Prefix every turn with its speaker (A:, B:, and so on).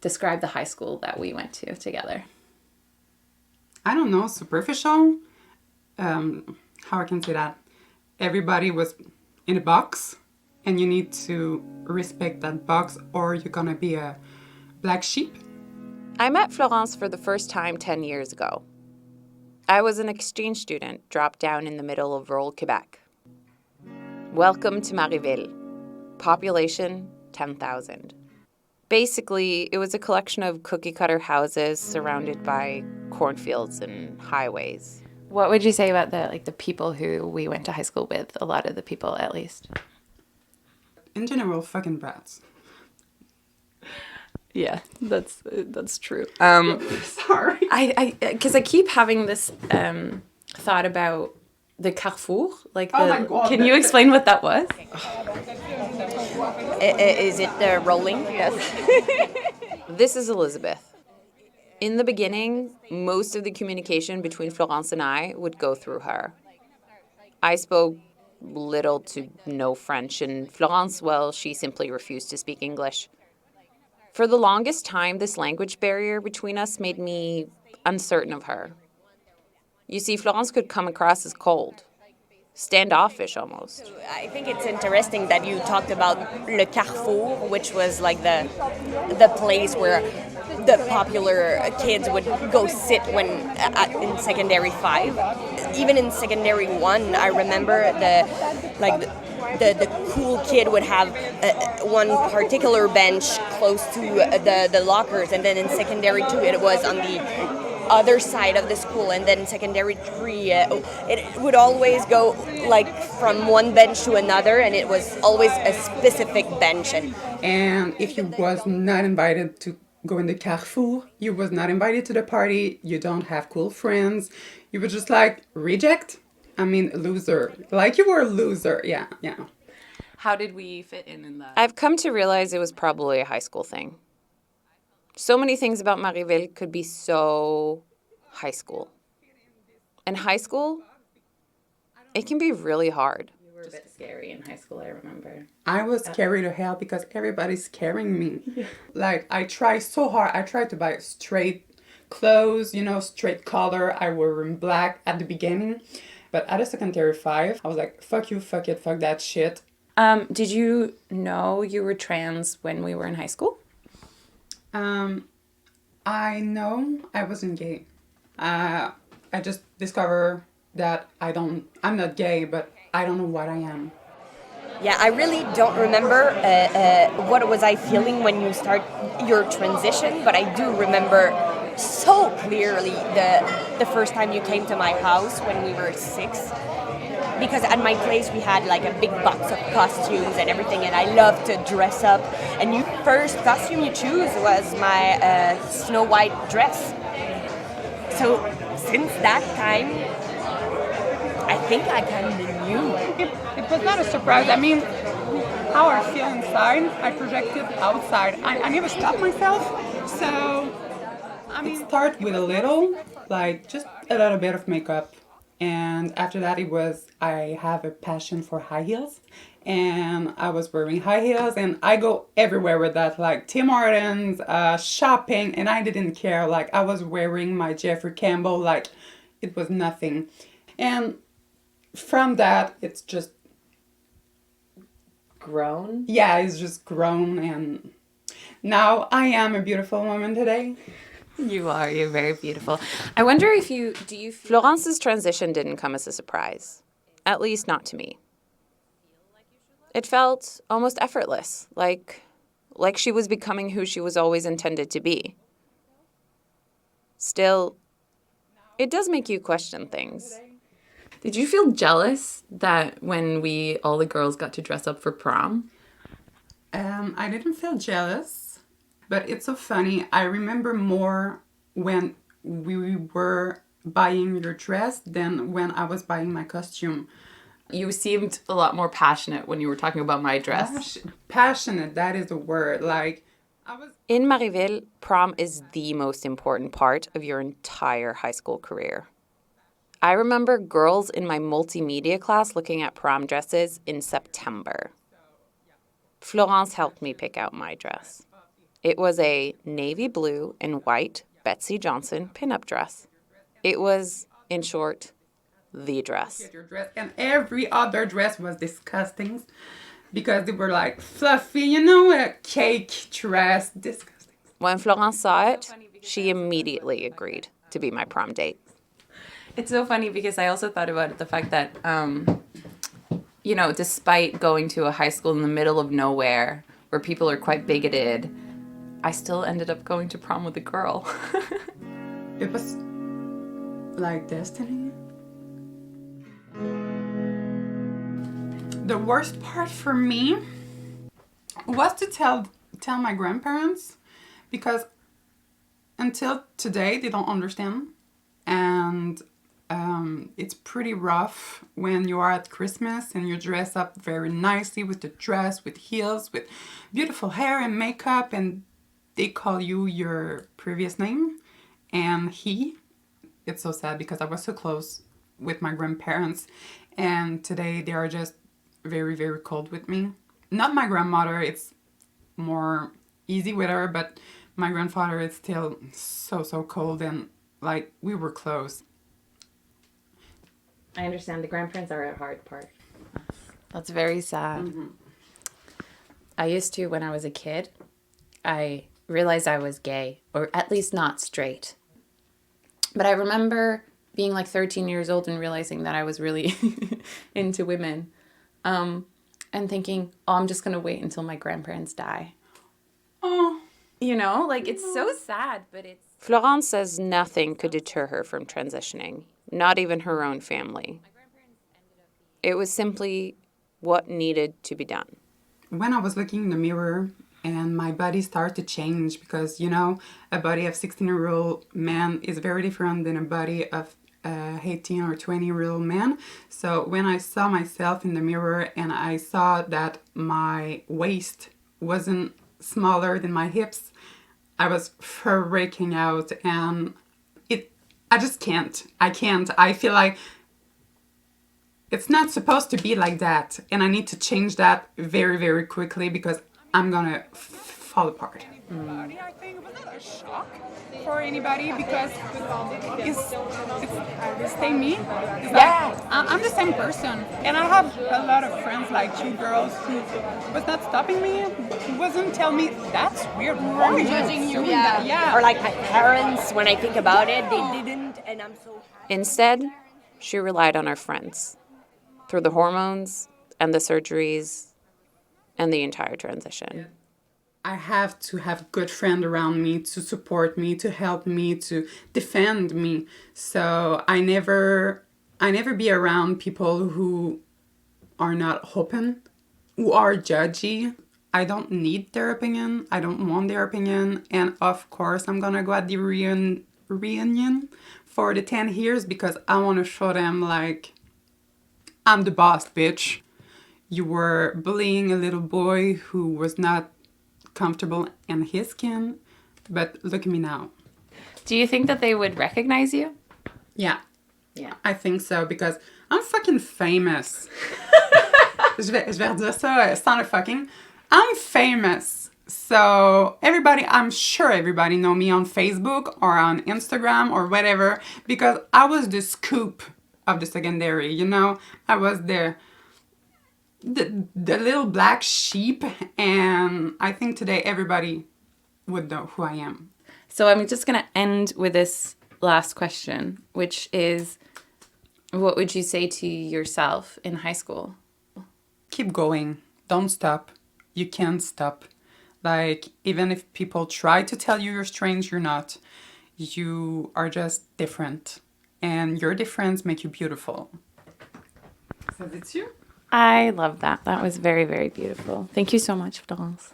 A: describe the high school that we went to together?
B: I don't know, superficial. How I can say that? Everybody was in a box, and you need to respect that box, or you're gonna be a black sheep.
C: I met Florence for the first time 10 years ago. I was an exchange student dropped down in the middle of rural Quebec. Welcome to Marieville. Population 10,000. Basically, it was a collection of cookie-cutter houses surrounded by cornfields and highways.
A: What would you say about the people who we went to high school with? A lot of the people, at least.
B: In general, fucking brats.
A: Yeah, that's true.
B: Sorry.
A: Because I keep having this thought about the Carrefour.
B: Oh my God.
A: Can you explain what that was?
D: Is it rolling? Yes.
C: This is Elizabeth. In the beginning, most of the communication between Florence and I would go through her. I spoke little to no French, and Florence, well, she simply refused to speak English. For the longest time, this language barrier between us made me uncertain of her. You see, Florence could come across as cold, standoffish almost.
D: I think it's interesting that you talked about Le Carrefour, which was like the place where the popular kids would go sit when in secondary 5. Even in secondary 1, I remember the cool kid would have one particular bench close to the lockers, and then in secondary 2 it was on the other side of the school, and then secondary 3 it would always go like from one bench to another, and it was always a specific bench.
B: And if you was not invited to go in the Carrefour, you was not invited to the party, you don't have cool friends, you were just like reject. I mean, loser. Like you were a loser. Yeah.
A: How did we fit in that?
C: I've come to realize it was probably a high school thing. So many things about Marieville could be so high school. And high school, it can be really hard.
A: You were a bit scary in high school, I remember.
B: I was scary to hell because everybody's scaring me. Like, I try so hard. I tried to buy straight clothes, straight color. I wore in black at the beginning. But at a secondary 5, I was like, fuck you, fuck it, fuck that shit.
A: Did you know you were trans when we were in high school?
B: I know I wasn't gay. I just discovered that I'm not gay, but I don't know what I am.
D: Yeah, I really don't remember what was I feeling when you start your transition, but I do remember so clearly the first time you came to my house when we were 6. Because at my place we had like a big box of costumes and everything, and I loved to dress up. And the first costume you choose was my Snow White dress. So since that time, I think I kind of knew.
B: It was not a surprise. I mean, how I feel inside, I projected outside. I never stopped myself. So, I mean, it started with a little, like just a little bit of makeup. And after that, I have a passion for high heels. And I was wearing high heels, and I go everywhere with that, like Tim Hortons, shopping, and I didn't care. Like, I was wearing my Jeffrey Campbell, like, it was nothing. And from that, it's just
A: Grown?
B: Yeah, it's just grown, and now I am a beautiful woman today.
A: You're very beautiful. I wonder if
C: Florence's transition didn't come as a surprise. At least not to me. It felt almost effortless, like she was becoming who she was always intended to be. Still, it does make you question things.
A: Did you feel jealous that when all the girls got to dress up for prom?
B: I didn't feel jealous, but it's so funny. I remember more when we were buying your dress than when I was buying my costume.
A: You seemed a lot more passionate when you were talking about my dress.
B: Passionate, that is the word.
C: In Marieville, prom is the most important part of your entire high school career. I remember girls in my multimedia class looking at prom dresses in September. Florence helped me pick out my dress. It was a navy blue and white Betsy Johnson pinup dress. It was, in short, the dress.
B: Get your dress, and every other dress was disgusting because they were like fluffy, you know, a cake dress, disgusting.
C: When Florence saw it, she immediately agreed to be my prom date.
A: It's so funny because I also thought about the fact that, you know, despite going to a high school in the middle of nowhere where people are quite bigoted, I still ended up going to prom with a girl.
B: It was like destiny. The worst part for me was to tell my grandparents, because until today they don't understand, and it's pretty rough when you are at Christmas and you dress up very nicely with the dress, with heels, with beautiful hair and makeup, and they call you your previous name. And it's so sad because I was so close with my grandparents, and today they are just very, very cold with me. Not my grandmother, it's more easy with her, but my grandfather is still so cold, and like we were close.
A: I understand the grandparents are a hard part. That's very sad.
B: Mm-hmm.
A: I used to, when I was a kid, I realized I was gay, or at least not straight. But I remember being like 13 years old and realizing that I was really into women. And thinking, oh, I'm just going to wait until my grandparents die.
B: Oh.
A: You know, like it's so sad, but it's...
C: Florence says nothing could deter her from transitioning, not even her own family. It was simply what needed to be done.
B: When I was looking in the mirror and my body started to change, because, you know, a body of 16-year-old man is very different than a body of 18 or 20-year-old man. So when I saw myself in the mirror and I saw that my waist wasn't smaller than my hips, I was freaking out, and I just can't. I feel like it's not supposed to be like that, and I need to change that very, very quickly because I'm gonna fall apart. I think it was not a shock for anybody because it's stay me. It's like, I'm the same person, and I have a lot of friends, like two girls, who was not stopping me, who wasn't telling me that's weird. Why are you judging you?
D: Or like my parents, when I think about it, they didn't, and I'm so happy.
C: Instead, she relied on her friends through the hormones and the surgeries and the entire transition.
B: I have to have good friends around me to support me, to help me, to defend me. So I never be around people who are not open, who are judgy. I don't need their opinion. I don't want their opinion. And of course, I'm gonna go at the reunion for the 10 years because I want to show them, like, I'm the boss, bitch. You were bullying a little boy who was not comfortable in his skin, but look at me now.
A: Do you think that they would recognize you?
B: Yeah.
A: Yeah.
B: I think so, because I'm fucking famous. je vais dire ça sans le fucking. I'm famous. So I'm sure everybody know me on Facebook or on Instagram or whatever, because I was the scoop of the secondary, you know? I was the little black sheep, and I think today everybody would know who I am.
A: So I'm just going to end with this last question, which is, what would you say to yourself in high school?
B: Keep going. Don't stop. You can't stop. Like, even if people try to tell you you're strange, you're not. You are just different. And your difference makes you beautiful. So that's you.
A: I love that. That was very, very beautiful. Thank you so much, Florence.